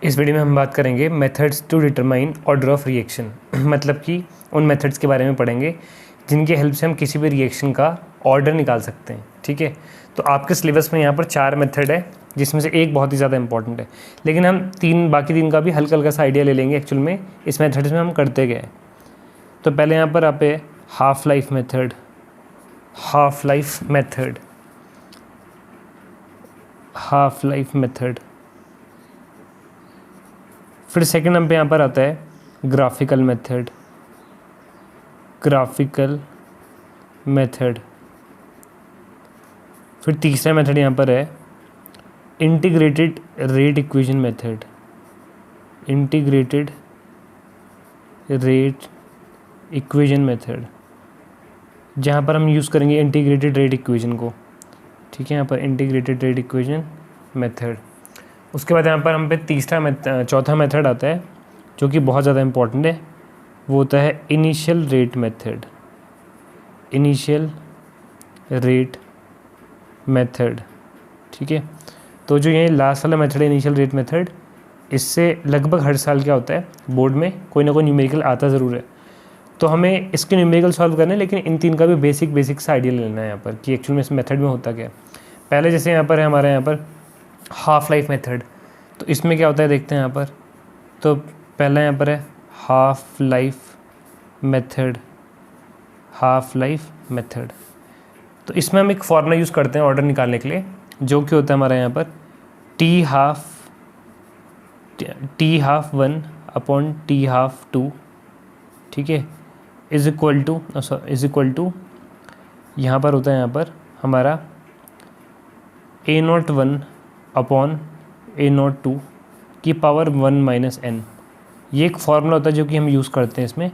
इस वीडियो में हम बात करेंगे methods to determine order of reaction. मतलब कि उन मेथड्स के बारे में पढ़ेंगे जिनकी हेल्प से हम किसी भी रिएक्शन का ऑर्डर निकाल सकते हैं। ठीक है, तो आपके सिलेबस में यहाँ पर 4 मेथड है जिसमें से एक बहुत ही ज़्यादा इंपॉर्टेंट है, लेकिन हम बाकी तीन का भी हल्का हल्का सा आइडिया ले लेंगे एक्चुअल में इस मेथड्स में हम करते गए। तो पहले यहाँ पर आप half life method, half life method, half life method. फिर सेकंड नंबर पे यहाँ पर आता है ग्राफिकल मेथड, ग्राफिकल मेथड। फिर तीसरा मेथड यहाँ पर है integrated rate equation method, integrated rate equation method, जहाँ पर हम यूज़ करेंगे इंटीग्रेटेड रेट इक्वेशन को। ठीक है, यहाँ पर इंटीग्रेटेड रेट इक्वेशन मेथड। उसके बाद यहाँ पर हम पे चौथा मेथड आता है जो कि बहुत ज़्यादा इम्पॉर्टेंट है, वो होता है initial rate method, initial rate method. ठीक है, तो जो ये लास्ट वाला मेथड है इनिशियल रेट मेथड, इससे लगभग हर साल क्या होता है बोर्ड में कोई ना कोई न्यूमेरिकल आता ज़रूर है। तो हमें इसके न्यूमेरिकल सॉल्व करने, लेकिन इन तीन का भी बेसिक सा आइडिया लेना है यहाँ पर कि एक्चुअल में इस मेथड में होता क्या है। पहले जैसे यहाँ पर है हमारे यहाँ पर हाफ लाइफ मेथड, तो इसमें क्या होता है देखते हैं यहाँ पर। तो पहला यहाँ पर है half life method, half life method. तो इसमें हम एक फॉर्मूला यूज़ करते हैं ऑर्डर निकालने के लिए, जो कि होता है हमारा यहाँ पर T half 1 upon T half 2। ठीक है, इज इक्वल टू यहाँ पर होता है यहाँ पर हमारा A01 अपॉन A02 की पावर 1 माइनस n। ये एक फॉर्मूला होता है जो कि हम यूज़ करते हैं इसमें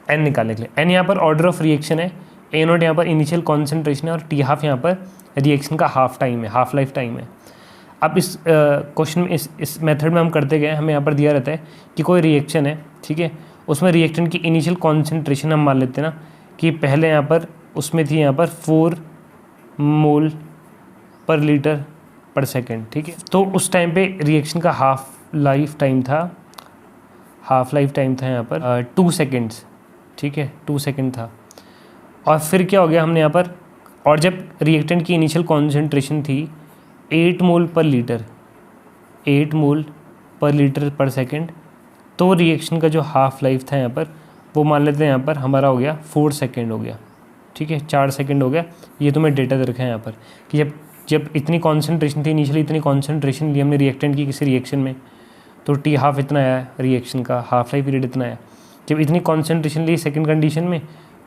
n निकालने के लिए। n यहाँ पर ऑर्डर ऑफ रिएक्शन है, A0 यहाँ पर इनिशियल कॉन्सेंट्रेशन है और टी हाफ यहाँ पर रिएक्शन का हाफ टाइम है, हाफ लाइफ टाइम है। अब इस क्वेश्चन में इस मेथड में हम करते गए, हमें यहाँ पर दिया रहता है कि कोई रिएक्शन है, ठीक है, उसमें रिएक्टेंट की इनिशियल कॉन्सेंट्रेशन हम मान लेते हैं ना कि पहले यहाँ पर उसमें थी यहाँ पर 4 मोल पर लीटर पर सेकेंड। ठीक है, तो उस टाइम पे रिएक्शन का हाफ लाइफ टाइम था यहाँ पर 2 सेकेंड्स। ठीक है, 2 सेकेंड था। और फिर क्या हो गया हमने यहाँ पर, और जब रिएक्टेंट की इनिशियल कॉन्सेंट्रेशन थी 8 मोल पर लीटर, 8 मोल पर लीटर पर सेकेंड, तो रिएक्शन का जो हाफ लाइफ था यहाँ पर वो मान लेते हैं यहाँ पर हमारा हो गया 4 सेकेंड हो गया। ठीक है, 4 सेकेंड हो गया। ये तो मैं डेटा दे रखा है यहाँ पर कि जब इतनी कॉन्सेंट्रेशन थी, इनिशियली इतनी कॉन्सेंट्रेशन ली हमने रिएक्टेंट की किसी रिएक्शन में, तो टी हाफ इतना आया, रिएक्शन का हाफ लाइफ पीरियड इतना आया। जब इतनी कॉन्सेंट्रेशन ली सेकंड कंडीशन में,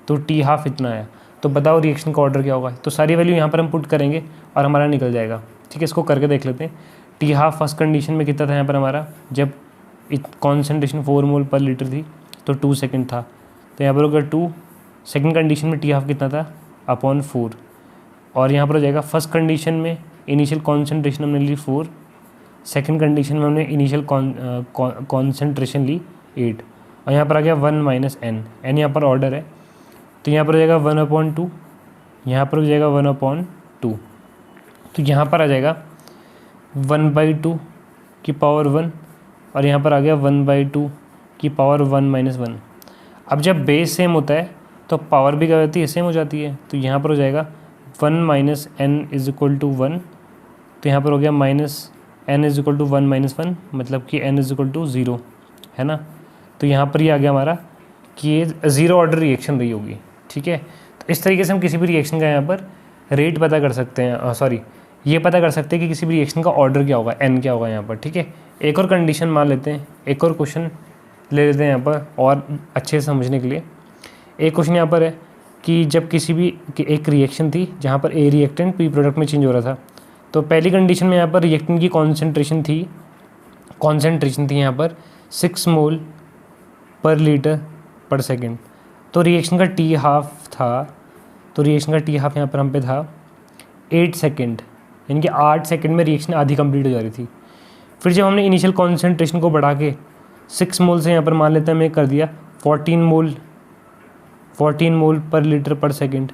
तो टी हाफ इतना आया। तो बताओ रिएक्शन का ऑर्डर क्या होगा। तो सारी वैल्यू यहाँ पर हम पुट करेंगे और हमारा निकल जाएगा। ठीक है, इसको करके देख लेते हैं। टी हाफ फर्स्ट कंडीशन में कितना था यहाँ पर हमारा, जब कॉन्सेंट्रेशन 4 मोल पर लीटर थी तो 2 सेकेंड था, तो यहाँ पर होगा 2। सेकेंड कंडीशन में टी हाफ कितना था अपॉन 4, और यहाँ पर हो जाएगा फर्स्ट कंडीशन में इनिशियल कॉन्सेंट्रेशन हमने ली 4, सेकंड कंडीशन में हमने इनिशियल कॉन्सेंट्रेशन ली 8, और यहाँ पर आ गया 1 माइनस n। n यहाँ पर ऑर्डर है, तो यहाँ पर हो जाएगा 1/2, यहाँ पर हो जाएगा 1/2, तो यहाँ पर आ जाएगा 1/2 की पावर 1, और यहाँ पर आ गया 1/2 की पावर 1 माइनस 1। अब जब बेस सेम होता है तो पावर भी क्या होती है, सेम हो जाती है। तो यहाँ पर हो जाएगा 1 minus n is equal to 1, तो यहाँ पर हो गया minus n is equal to 1 minus 1, मतलब कि n इज इक्वल टू 0 है ना। तो यहाँ पर ये आ गया हमारा कि ये 0 ऑर्डर रिएक्शन रही होगी। ठीक है, तो इस तरीके से हम किसी भी रिएक्शन का यहाँ पर रेट पता कर सकते हैं, ये पता कर सकते हैं कि किसी भी रिएक्शन का ऑर्डर क्या होगा, n क्या होगा यहाँ पर। ठीक है, एक और कंडीशन मान लेते हैं, एक और क्वेश्चन ले लेते हैं यहाँ पर और अच्छे से समझने के लिए। एक क्वेश्चन यहाँ पर है कि जब किसी भी एक रिएक्शन थी जहाँ पर ए रिएक्टेंट बी प्रोडक्ट में चेंज हो रहा था, तो पहली कंडीशन में यहाँ पर रिएक्टेंट की कॉन्सेंट्रेशन थी यहाँ पर 6 मोल पर लीटर पर सेकेंड, तो रिएक्शन का टी हाफ था, तो रिएक्शन का टी हाफ यहाँ पर हम पे था 8 सेकेंड, यानी कि 8 सेकेंड में रिएक्शन आधी कंप्लीट हो जा रही थी। फिर जब हमने इनिशियल कॉन्सेंट्रेशन को बढ़ा के 6 मोल से यहाँ पर मान लेते हैं हमने कर दिया 14 मोल पर लीटर पर सेकेंड,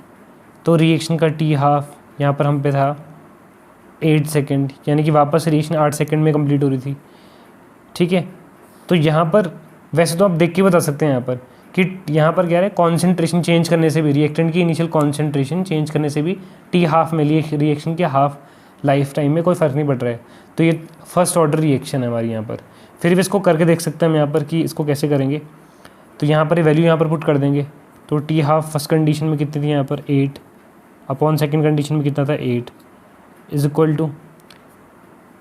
तो रिएक्शन का टी हाफ यहाँ पर हम पे था 8 सेकेंड, यानी कि वापस रिएक्शन 8 सेकेंड में कंप्लीट हो रही थी। ठीक है। तो यहाँ पर वैसे तो आप देख के बता सकते हैं यहाँ पर कि यहाँ पर क्या है, कॉन्सेंट्रेशन चेंज करने से भी, रिएक्टेंट की इनिशियल कॉन्सेंट्रेशन चेंज करने से भी टी हाफ में रिएक्शन के हाफ लाइफ टाइम में कोई फ़र्क नहीं पड़ रहा है। तो ये फर्स्ट ऑर्डर रिएक्शन है हमारी यहाँ पर। फिर भी इसको करके देख सकते हैं हम यहाँ पर कि इसको कैसे करेंगे। तो यहाँ पर वैल्यू यहाँ पर पुट कर देंगे। तो टी हाफ फर्स्ट कंडीशन में कितनी थी यहाँ पर 8 अपॉन सेकेंड कंडीशन में कितना था 8 is equal to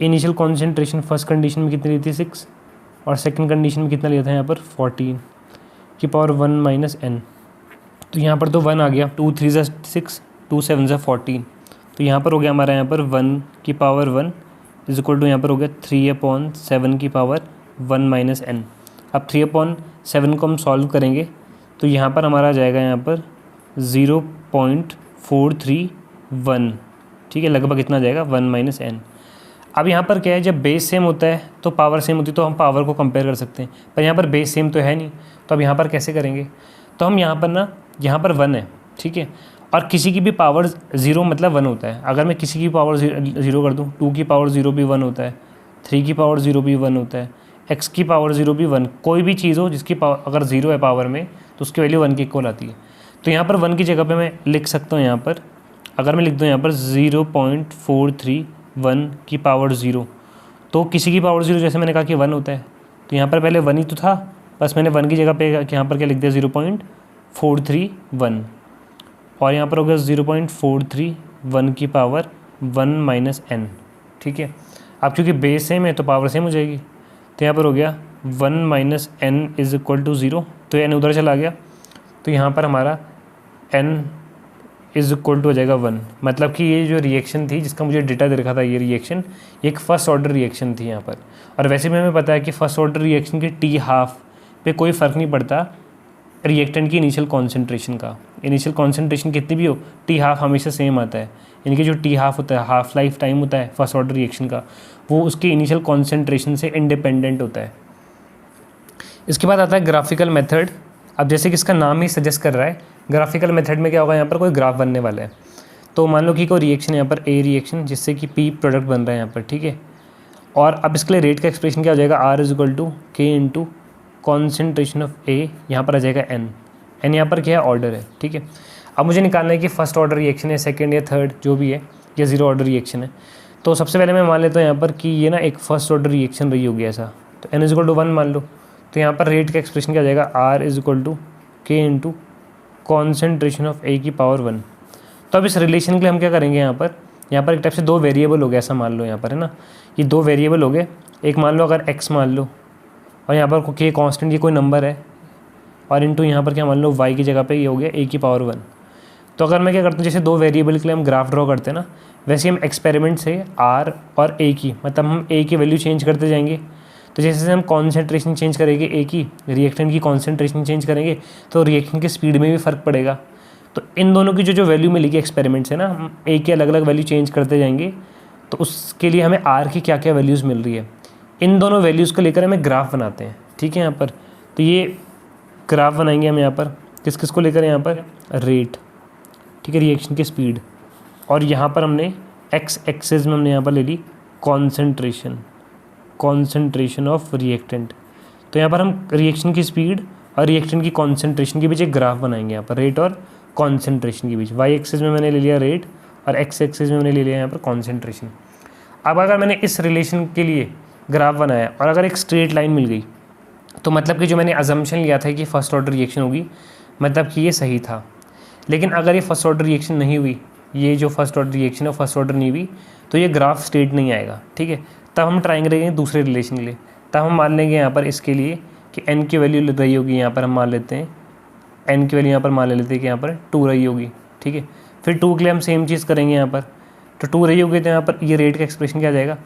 initial concentration first condition में कितनी थी 6 और सेकेंड कंडीशन में कितना लिया था यहाँ पर 14 की पावर 1 माइनस एन। तो यहाँ पर तो 1 आ गया, 2 3 ज़ा 6 2 7 ज़ा 14। तो यहाँ पर हो गया हमारा यहाँ पर 1 की पावर 1 इज इक्वल टू यहाँ पर हो गया 3/7 की पावर 1 माइनस एन। अब 3/7 को हम सॉल्व करेंगे तो यहाँ पर हमारा आ जाएगा यहाँ पर 0.431, ठीक है, लगभग इतना जाएगा 1 माइनस एन। अब यहाँ पर क्या है, जब बेस सेम होता है तो पावर सेम होती है, तो हम पावर को कंपेयर कर सकते हैं, पर यहाँ पर बेस सेम तो है नहीं। तो अब यहाँ पर कैसे करेंगे, तो हम यहाँ पर 1 है, ठीक है, और किसी की भी पावर 0 मतलब 1 होता है। अगर मैं किसी की पावर 0 कर दूँ, 2 की पावर 0 भी 1 होता है, 3 की पावर 0 भी 1 होता है, x की पावर 0 भी 1, कोई भी चीज़ हो जिसकी पावर अगर 0 है पावर में तो उसकी वैल्यू 1 के इक्वल आती है। तो यहाँ पर 1 की जगह पे मैं लिख सकता हूँ यहाँ पर, अगर मैं लिख दूँ यहाँ पर 0.431 की पावर 0, तो किसी की पावर 0 जैसे मैंने कहा कि 1 होता है, तो यहाँ पर पहले 1 ही तो था, बस मैंने 1 की जगह पे यहाँ पर क्या लिख दिया 0.431, और यहाँ पर हो गया 0.431 की पावर 1 माइनस एन, ठीक है। अब क्योंकि बेस सेम है तो पावर सेम हो जाएगी, तो यहाँ पर हो गया 1 minus n is equal to 0, तो एन उधर चला गया, तो यहाँ पर हमारा एन इज इक्वल टू हो जाएगा 1। मतलब कि ये जो रिएक्शन थी जिसका मुझे डेटा दे रखा था, ये रिएक्शन एक फ़र्स्ट ऑर्डर रिएक्शन थी यहाँ पर। और वैसे भी हमें पता है कि फ़र्स्ट ऑर्डर रिएक्शन के टी हाफ पे कोई फ़र्क नहीं पड़ता रिएक्टेंट की इनिशियल कॉन्सेंट्रेशन का। इनिशियल कॉन्सेंट्रेशन कितनी भी हो, टी हाफ हमेशा सेम आता है। यानी कि जो टी हाफ होता है, हाफ लाइफ टाइम होता है फर्स्ट ऑर्डर रिएक्शन का, वो उसके इनिशियल कॉन्सेंट्रेशन से इंडिपेंडेंट होता है। इसके बाद आता है ग्राफिकल मेथड। अब जैसे कि इसका नाम ही सजेस्ट कर रहा है, ग्राफिकल मेथड में क्या होगा, यहाँ पर कोई ग्राफ बनने वाला है। तो मान लो कि कोई रिएक्शन यहाँ पर ए रिएक्शन जिससे कि पी प्रोडक्ट बन रहा है यहाँ पर, ठीक है। और अब इसके लिए रेट का एक्सप्रेशन क्या हो जाएगा, आर इज इक्वल टू के इंटू कॉन्सेंट्रेशन ऑफ ए, यहाँ पर आ जाएगा एन। एन यहाँ पर क्या है, ऑर्डर है, ठीक है। अब मुझे निकालना है कि फर्स्ट ऑर्डर रिएक्शन है, सेकेंड या थर्ड जो भी है, या जीरो ऑर्डर रिएक्शन है। तो सबसे पहले मैं मान लेता हूँ यहाँ पर कि ये ना एक फर्स्ट ऑर्डर रिएक्शन रही होगी ऐसा, तो एन इज इक्वल टू 1 मान लो। तो यहाँ पर रेट का एक्सप्रेशन क्या हो जाएगा, आर इज इक्वल टू के इंटू कॉन्सेंट्रेशन ऑफ ए की पावर 1। तो अब इस रिलेशन के लिए हम क्या करेंगे, यहाँ पर एक टाइप से 2 वेरिएबल हो गए ऐसा मान लो यहाँ पर, है ना। ये 2 वेरिएबल हो गए, एक मान लो अगर x मान लो, और यहाँ पर के कांस्टेंट ये कोई नंबर है, और इनटू यहाँ पर क्या मान लो y की जगह पे ये हो गया a की पावर 1। तो अगर मैं क्या करता हूँ, जैसे 2 वेरिएबल के लिए हम ग्राफ ड्रॉ करते हैं ना, वैसे हम एक्सपेरिमेंट से r और a की, मतलब हम a की वैल्यू चेंज करते जाएंगे। तो जैसे हम कॉन्सेंट्रेशन चेंज करेंगे ए की, रिएक्टेंट की कॉन्सेंट्रेशन चेंज करेंगे, तो रिएक्शन की स्पीड में भी फ़र्क पड़ेगा। तो इन दोनों की जो वैल्यू मिलेगी एक्सपेरिमेंट से ना, हम ए की अलग अलग वैल्यू चेंज करते जाएंगे, तो उसके लिए हमें आर की क्या क्या वैल्यूज़ मिल रही है, इन दोनों वैल्यूज़ को लेकर हमें ग्राफ बनाते हैं, ठीक है। यहाँ पर तो ये ग्राफ बनाएंगे हम यहाँ पर किस किस को लेकर, यहाँ पर रेट, ठीक है, रिएक्शन की स्पीड, और यहाँ पर हमने एक्स एक्सिस में हमने यहाँ पर ले ली कॉन्सेंट्रेशन ऑफ रिएक्टेंट। तो यहाँ पर हम रिएक्शन की स्पीड और रिएक्टेंट की कॉन्सेंट्रेशन के बीच एक ग्राफ बनाएंगे, यहाँ पर रेट और कॉन्सेंट्रेशन के बीच। वाई एक्सिस में मैंने ले लिया रेट और एक्स एक्सिस में मैंने ले लिया यहाँ पर कॉन्सेंट्रेशन। अब अगर मैंने इस रिलेशन के लिए ग्राफ बनाया और अगर एक स्ट्रेट लाइन मिल गई, तो मतलब कि जो मैंने अजम्पशन लिया था कि फ़र्स्ट ऑर्डर रिएक्शन होगी, मतलब कि ये सही था। लेकिन अगर ये फर्स्ट ऑर्डर रिएक्शन नहीं हुई, ये जो फर्स्ट ऑर्डर रिएक्शन है फर्स्ट ऑर्डर नहीं हुई, तो ये ग्राफ स्ट्रेट नहीं आएगा, ठीक है। तब हम ट्राई करेंगे दूसरे रिलेशन के लिए, तब हम मान लेंगे यहाँ पर इसके लिए कि n की वैल्यू रही होगी, यहाँ पर हम मान लेते हैं n की वैल्यू यहाँ पर मान लेते हैं कि यहाँ पर 2 रही होगी, ठीक है। फिर 2 के लिए हम सेम चीज़ करेंगे, यहाँ पर तो 2 रही होगी, तो यहाँ पर ये रेट का एक्सप्रेशन क्या आ जाएगा,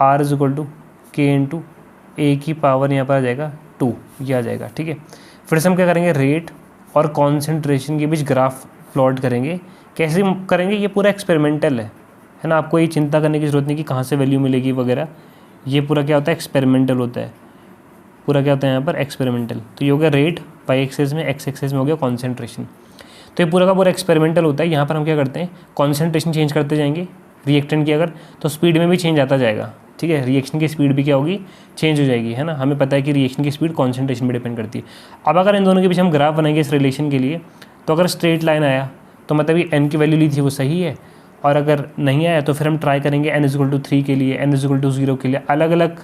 r इज इक्वल टू के इंटू ए की पावर यहाँ पर आ जाएगा 2, ये आ जाएगा, ठीक है। फिर से हम क्या करेंगे, रेट और कॉन्सेंट्रेशन के बीच ग्राफ प्लॉट करेंगे। कैसे करेंगे, ये पूरा एक्सपेरिमेंटल है ना, आपको ये चिंता करने की ज़रूरत नहीं कि कहाँ से वैल्यू मिलेगी वगैरह। ये पूरा क्या होता है, एक्सपेरिमेंटल होता है, पूरा क्या होता है यहाँ पर एक्सपेरिमेंटल। तो ये हो गया रेट, वाई एक्सिस में, एक्स एक्सिस में हो गया कॉन्सेंट्रेशन। तो ये पूरा का पूरा एक्सपेरिमेंटल होता है। यहाँ पर हम क्या करते हैं, कॉन्सेंट्रेशन चेंज करते जाएंगे रिएक्टेंट की, अगर तो स्पीड में भी चेंज आता जाएगा, ठीक है, रिएक्शन की स्पीड भी क्या होगी, चेंज हो जाएगी, है ना। हमें पता है कि रिएक्शन की स्पीड कॉन्सेंट्रेशन पर डिपेंड करती है। अब अगर इन दोनों के बीच हम ग्राफ बनाएंगे इस रिलेशन के लिए, तो अगर स्ट्रेट लाइन आया तो मतलब ये n की वैल्यू ली थी वो सही है, और अगर नहीं आया तो फिर हम ट्राई करेंगे n=3 के लिए, n=0 के लिए, अलग अलग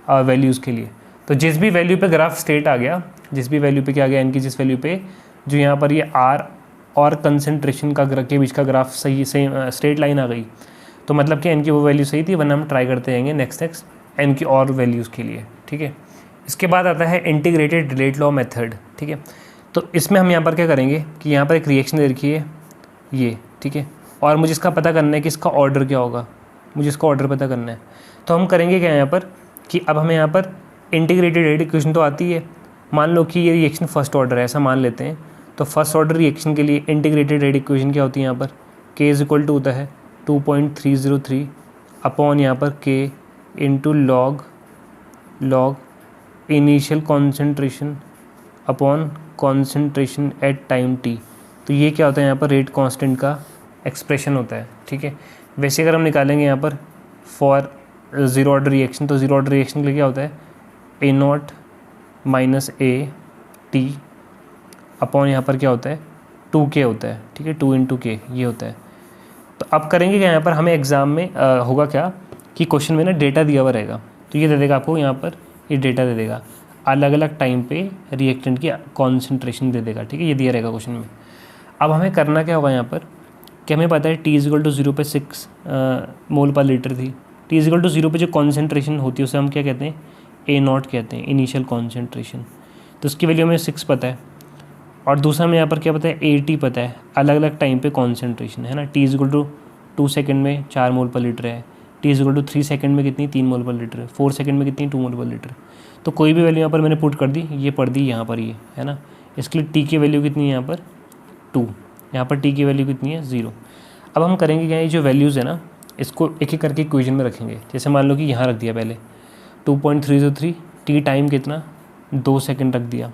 वैल्यूज़ के लिए। तो जिस भी वैल्यू पे ग्राफ स्ट्रेट आ गया, जिस भी वैल्यू पे क्या आ गया, n की जिस वैल्यू पे, जो यहाँ पर ये r और कंसनट्रेशन का के बीच का ग्राफ सही स्ट्रेट लाइन आ गई, तो मतलब कि n की वो वैल्यू सही थी, वरना हम ट्राई करते रहेंगे नेक्स्ट n की और वैल्यूज़ के लिए, ठीक है। इसके बाद आता है इंटीग्रेटेड डिलेट लॉ मेथड, ठीक है। तो इसमें हम यहाँ पर क्या करेंगे कि यहाँ पर एक रिएक्शन दे रखी है ये, ठीक है, और मुझे इसका पता करना है कि इसका ऑर्डर क्या होगा, मुझे इसका ऑर्डर पता करना है। तो हम करेंगे क्या यहाँ पर कि अब हमें यहाँ पर इंटीग्रेटेड रेट इक्वेशन तो आती है, मान लो कि ये रिएक्शन फर्स्ट ऑर्डर है, ऐसा मान लेते हैं। तो फर्स्ट ऑर्डर रिएक्शन के लिए इंटीग्रेटेड रेट इक्वेशन क्या होती है यहाँ पर, k होता है 2.303 अपॉन यहाँ पर k into log initial concentration upon concentration at time t। तो ये क्या होता है यहाँ पर, रेट कांस्टेंट का एक्सप्रेशन होता है, ठीक है। वैसे अगर हम निकालेंगे यहाँ पर फॉर ज़ीरो ऑर्डर रिएक्शन, तो ज़ीरो ऑर्डर रिएक्शन के लिए क्या होता है, A0 माइनस AT अपॉन यहाँ पर क्या होता है 2K होता है, ठीक है, 2 × K ये होता है। तो अब करेंगे क्या यहाँ पर, हमें एग्ज़ाम में होगा क्या कि क्वेश्चन में ना डेटा दिया हुआ रहेगा, तो ये दे देगा आपको यहाँ पर, ये डेटा दे देगा, अलग अलग टाइम पे रिएक्टेंट की कॉन्सेंट्रेशन दे देगा, ठीक है, ये दिया रहेगा क्वेश्चन में। अब हमें करना क्या होगा यहाँ पर कि हमें पता है t=0 पे 6 मोल पर लीटर थी। t=0 पे जो कॉन्सेंट्रेशन होती है उसे हम क्या कहते हैं, A0 कहते हैं, इनिशियल कॉन्सेंट्रेशन। तो उसकी वैल्यू हमें 6 पता है, और दूसरा हमें यहाँ पर क्या पता है, AT पता है, अलग अलग टाइम पे कॉन्सेंट्रेशन, है ना। t=2 सेकेंड में 4 मोल पर लीटर है, t=3 सेकेंड में कितनी, 3 मोल पर लीटर है, 4 सेकेंड में कितनी, 2 मोल पर लीटर। तो कोई भी वैल्यू यहाँ पर मैंने पुट कर दी, ये पढ़ दी यहाँ पर, ये है ना। इसके लिए t की वैल्यू कितनी है यहाँ पर 2, यहाँ पर t की वैल्यू कितनी है 0। अब हम करेंगे क्या, ये जो वैल्यूज़ है ना इसको एक एक करके इक्वेशन में रखेंगे। जैसे मान लो कि यहाँ रख दिया पहले 2.303, टी टाइम कितना 2 सेकंड रख दिया,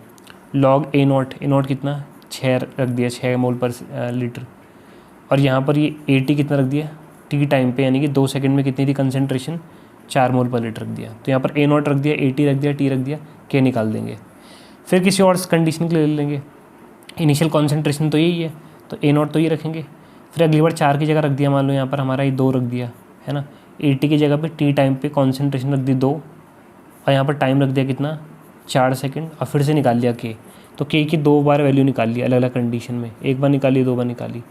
लॉग A0 कितना 6 रख दिया, 6 मोल पर लीटर, और यहाँ पर ये AT कितना रख दिया टी टाइम पे, यानी कि 2 सेकंड में कितनी थी कंसनट्रेशन 4 मोल पर लीटर रख दिया। तो यहाँ पर A0 रख दिया, AT रख दिया, T रख दिया, K निकाल देंगे। फिर किसी और कंडीशन के लिए ले लेंगे, इनिशियल कॉन्सेंट्रेशन तो यही है, तो A0 तो ये रखेंगे। फिर अगली बार 4 की जगह रख दिया, मान लो यहाँ पर हमारा ये 2 रख दिया, है ना। AT की जगह पे T टाइम पे कॉन्सेंट्रेशन रख दी 2, और यहाँ पर टाइम रख दिया कितना 4 सेकंड, और फिर से निकाल लिया K। तो K की 2 बार वैल्यू निकाल ली अलग अलग कंडीशन में, एक बार निकाली 2 बार निकाली।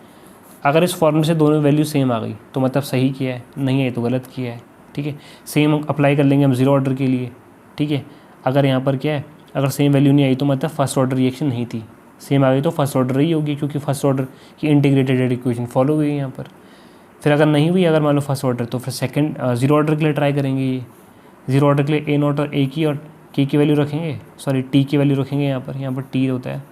अगर इस फॉर्मूले से दोनों वैल्यू सेम आ गई तो मतलब सही किया है, नहीं है तो गलत किया है, ठीक है। सेम अप्लाई कर लेंगे हम ज़ीरो ऑर्डर के लिए, ठीक है। अगर यहाँ पर क्या है, अगर सेम वैल्यू नहीं आई तो मतलब फर्स्ट ऑर्डर रिएक्शन नहीं थी, सेम आ गई तो फर्स्ट ऑर्डर ही होगी, क्योंकि फर्स्ट ऑर्डर की इंटीग्रेटेड इक्वेशन फॉलो हुई है यहाँ पर। फिर अगर नहीं हुई, अगर मान लो फर्स्ट ऑर्डर, तो फिर सेकंड ज़ीरो ऑर्डर के लिए ट्राई करेंगे। ये ज़ीरो ऑर्डर के लिए A0 और A की और K की वैल्यू रखेंगे, सॉरी T की वैल्यू रखेंगे यहाँ पर T होता है